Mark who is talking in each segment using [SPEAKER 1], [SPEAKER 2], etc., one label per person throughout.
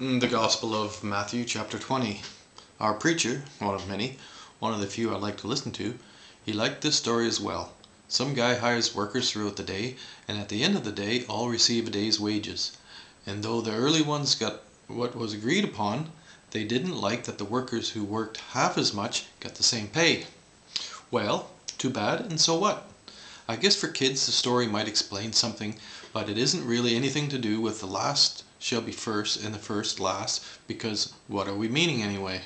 [SPEAKER 1] The Gospel of Matthew, chapter 20. Our preacher, one of many, one of the few I like to listen to, he liked this story as well. Some guy hires workers throughout the day, and at the end of the day, all receive a day's wages. And though the early ones got what was agreed upon, they didn't like that the workers who worked half as much got the same pay. Well, too bad, and so what? I guess for kids the story might explain something, but it isn't really anything to do with the last shall be first and the first last, because what are we meaning anyway?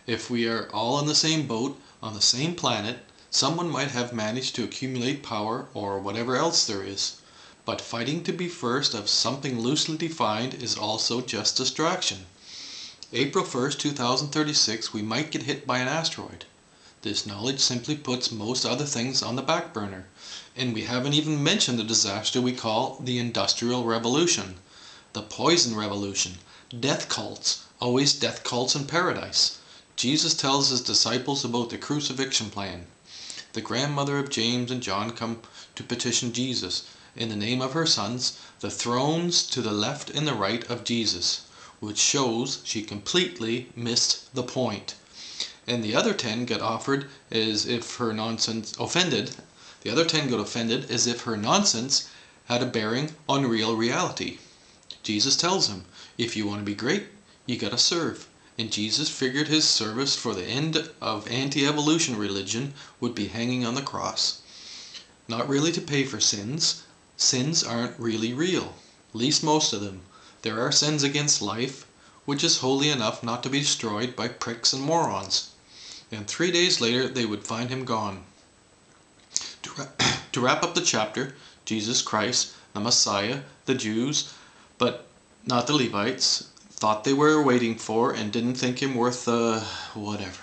[SPEAKER 1] If we are all in the same boat, on the same planet, someone might have managed to accumulate power or whatever else there is. But fighting to be first of something loosely defined is also just distraction. April 1st, 2036, we might get hit by an asteroid. This knowledge simply puts most other things on the back burner. And we haven't even mentioned the disaster we call the Industrial Revolution. The Poison Revolution. Death cults. Always death cults in paradise. Jesus tells his disciples about the crucifixion plan. The grandmother of James and John come to petition Jesus, in the name of her sons, the thrones to the left and the right of Jesus, which shows she completely missed the point. And the other 10 got offered as if her nonsense offended. The other 10 got offended as if her nonsense had a bearing on real reality. Jesus tells him, if you want to be great, you gotta serve. And Jesus figured his service for the end of anti-evolution religion would be hanging on the cross. Not really to pay for sins. Sins aren't really real. At least most of them. There are sins against life, which is holy enough not to be destroyed by pricks and morons. And 3 days later they would find him gone. To wrap up the chapter, Jesus Christ, the Messiah, the Jews, but not the Levites, thought they were waiting for and didn't think him worth whatever.